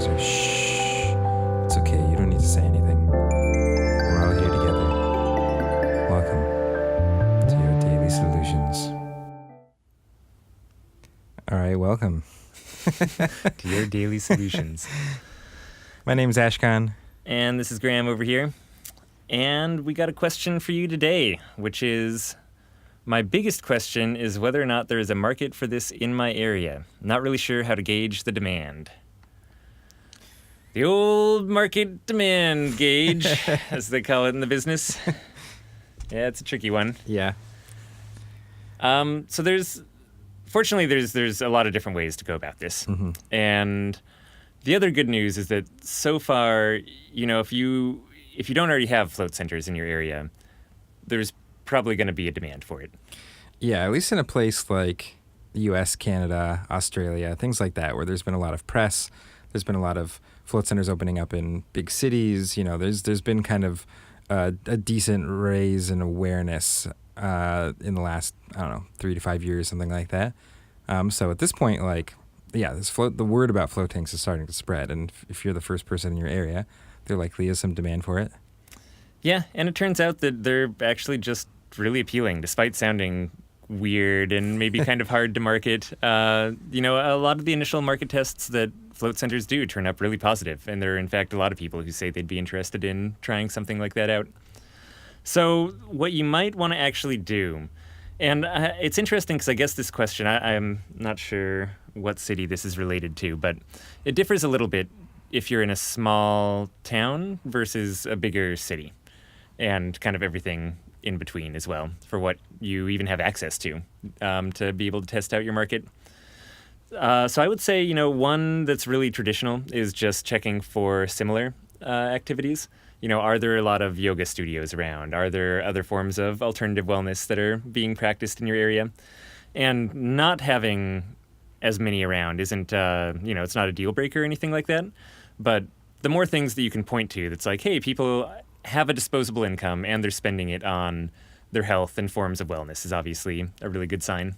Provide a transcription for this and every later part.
closer. Shh. It's okay. You don't need to say anything. We're all here together. Welcome to your daily solutions. All right, welcome. To your daily solutions. My name's Ashkan. And this is Graham over here. And we got a question for you today, which is, my biggest question is whether or not there is a market for this in my area. Not really sure how to gauge the demand. The old market demand gauge, as they call it in the business. Yeah, it's a tricky one. Yeah. So fortunately, there's a lot of different ways to go about this. Mm-hmm. And the other good news is that so far, if you don't already have float centers in your area, there's probably going to be a demand for it. Yeah, at least in a place like the U.S., Canada, Australia, things like that, where there's been a lot of press. There's been a lot of float centers opening up in big cities. There's been kind of a decent raise in awareness in the last, 3 to 5 years, something like that. So at this point, the word about float tanks is starting to spread. And if you're the first person in your area, there likely is some demand for it. Yeah, and it turns out that they're actually just really appealing, despite sounding weird and maybe kind of hard to market. A lot of the initial market tests that float centers do turn up really positive, and there are, in fact, a lot of people who say they'd be interested in trying something like that out. So what you might want to actually do, and it's interesting because I guess this question, I'm not sure what city this is related to, but it differs a little bit if you're in a small town versus a bigger city, and kind of everything in between as well, for what you even have access to be able to test out your market. So I would say, one that's really traditional is just checking for similar activities. Are there a lot of yoga studios around? Are there other forms of alternative wellness that are being practiced in your area? And not having as many around isn't, it's not a deal breaker or anything like that. But the more things that you can point to that's like, hey, people have a disposable income and they're spending it on their health and forms of wellness is obviously a really good sign.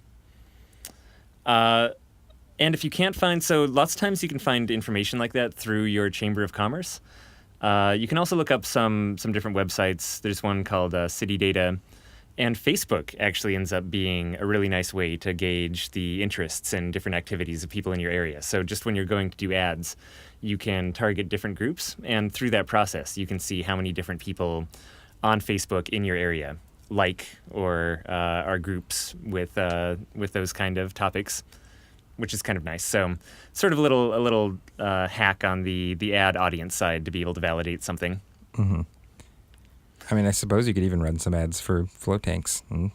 And if you can't find, so lots of times you can find information like that through your Chamber of Commerce. You can also look up some different websites. There's one called City Data. And Facebook actually ends up being a really nice way to gauge the interests and different activities of people in your area. So just when you're going to do ads, you can target different groups. And through that process, you can see how many different people on Facebook in your area or are groups with those kind of topics, which is kind of nice. So sort of a little hack on the ad audience side to be able to validate something. Mm-hmm. I mean, I suppose you could even run some ads for float tanks and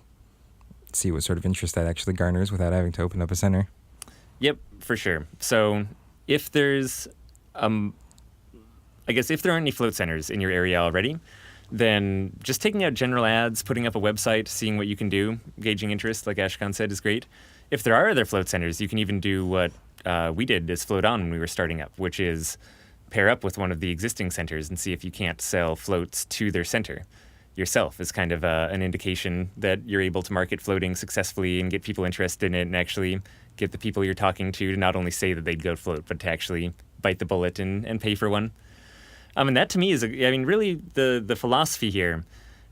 see what sort of interest that actually garners without having to open up a center. Yep, for sure. So if there's, if there aren't any float centers in your area already, then just taking out general ads, putting up a website, seeing what you can do, gauging interest, like Ashkan said, is great. If there are other float centers, you can even do what we did as Float On when we were starting up, which is pair up with one of the existing centers and see if you can't sell floats to their center yourself as kind of an indication that you're able to market floating successfully and get people interested in it and actually get the people you're talking to not only say that they'd go float, but to actually bite the bullet and pay for one. And that to me is, really the philosophy here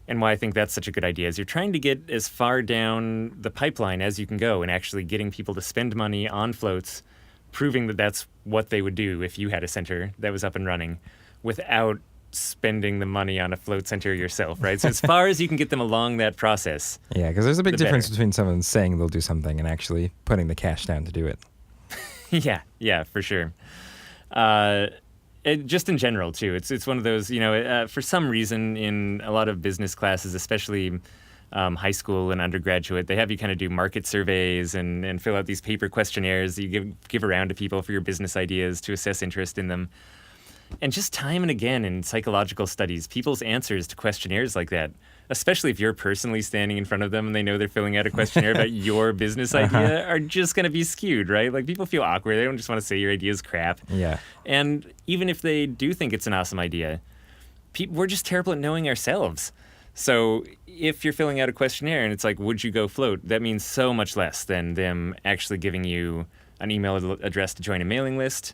and why I think that's such a good idea is you're trying to get as far down the pipeline as you can go and actually getting people to spend money on floats, proving that that's what they would do if you had a center that was up and running without spending the money on a float center yourself, right? So as far as you can get them along that process. Yeah, because there's a big difference between someone saying they'll do something and actually putting the cash down to do it. Yeah, for sure. Just in general, too. It's one of those, for some reason in a lot of business classes, especially high school and undergraduate, they have you kind of do market surveys and fill out these paper questionnaires that you give around to people for your business ideas to assess interest in them. And just time and again in psychological studies, people's answers to questionnaires like that, especially if you're personally standing in front of them and they know they're filling out a questionnaire about your business idea, are just going to be skewed, right? Like, people feel awkward. They don't just want to say your idea is crap. Yeah. And even if they do think it's an awesome idea, we're just terrible at knowing ourselves. So if you're filling out a questionnaire and it's like, would you go float? That means so much less than them actually giving you an email address to join a mailing list,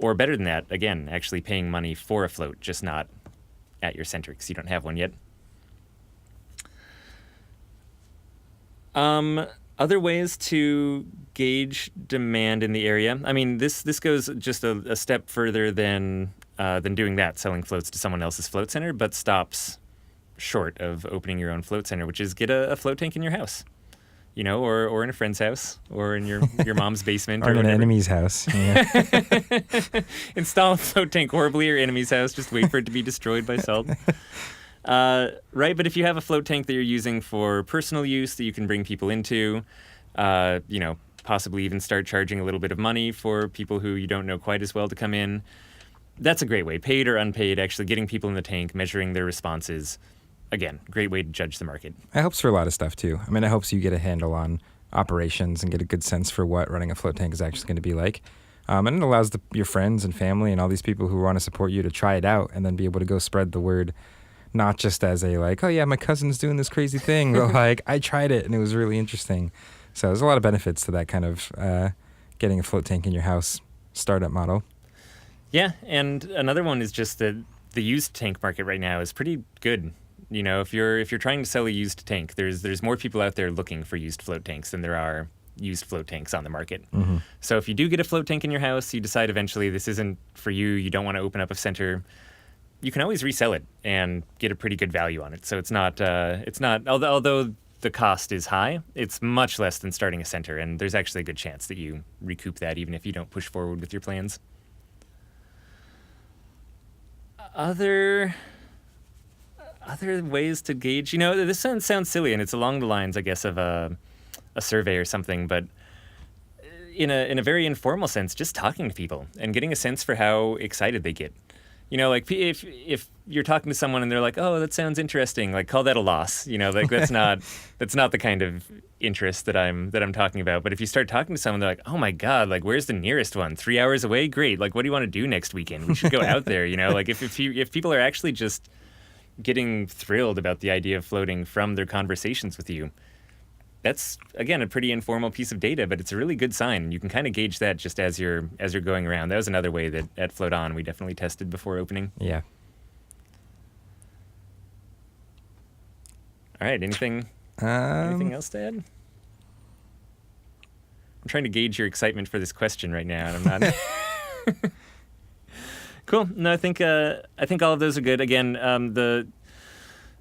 Or better than that, again, actually paying money for a float, just not at your center because you don't have one yet. Other ways to gauge demand in the area. I mean, this goes just a step further than doing that, selling floats to someone else's float center, but stops short of opening your own float center, which is get a float tank in your house. Or in a friend's house, or in your mom's basement, or in whatever. an enemy's house. Yeah. Install a float tank horribly at your enemy's house. Just wait for it to be destroyed by salt. Right, but if you have a float tank that you're using for personal use that you can bring people into, possibly even start charging a little bit of money for people who you don't know quite as well to come in. That's a great way, paid or unpaid, actually getting people in the tank, measuring their responses. Again, great way to judge the market. It helps for a lot of stuff, too. I mean, it helps you get a handle on operations and get a good sense for what running a float tank is actually going to be like. And it allows your friends and family and all these people who want to support you to try it out and then be able to go spread the word, not just as a oh, yeah, my cousin's doing this crazy thing, but I tried it and it was really interesting. So there's a lot of benefits to that kind of getting a float tank in your house startup model. Yeah, and another one is just that the used tank market right now is pretty good. If you're trying to sell a used tank, there's more people out there looking for used float tanks than there are used float tanks on the market. Mm-hmm. So if you do get a float tank in your house, you decide eventually this isn't for you don't want to open up a center, you can always resell it and get a pretty good value on it. So it's not although the cost is high, it's much less than starting a center, and there's actually a good chance that you recoup that even if you don't push forward with your plans. Other ways to gauge, this sounds silly, and it's along the lines, I guess, of a survey or something, but in a very informal sense, just talking to people and getting a sense for how excited they get. If you're talking to someone and they're like, "Oh, that sounds interesting," call that a loss. That's not the kind of interest that I'm talking about. But if you start talking to someone, they're like, "Oh my God, where's the nearest one? 3 hours away? Great. What do you want to do next weekend? We should go out there." If people are actually just getting thrilled about the idea of floating from their conversations with you, that's, again, a pretty informal piece of data, but it's a really good sign. You can kind of gauge that just as you're going around. That was another way that at Float On we definitely tested before opening. Yeah. All right, anything else to add? I'm trying to gauge your excitement for this question right now, and I'm not... Cool. No, I think all of those are good. Again,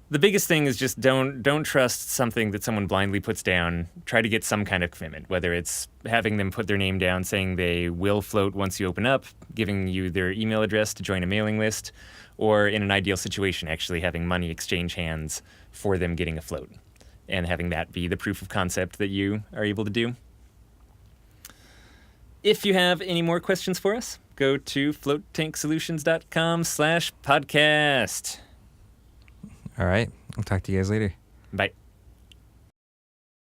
the biggest thing is just don't trust something that someone blindly puts down. Try to get some kind of commitment, whether it's having them put their name down, saying they will float once you open up, giving you their email address to join a mailing list, or in an ideal situation, actually having money exchange hands for them getting a float, and having that be the proof of concept that you are able to do. If you have any more questions for us, go to floatanksolutions.com/podcast. All right. I'll talk to you guys later. Bye.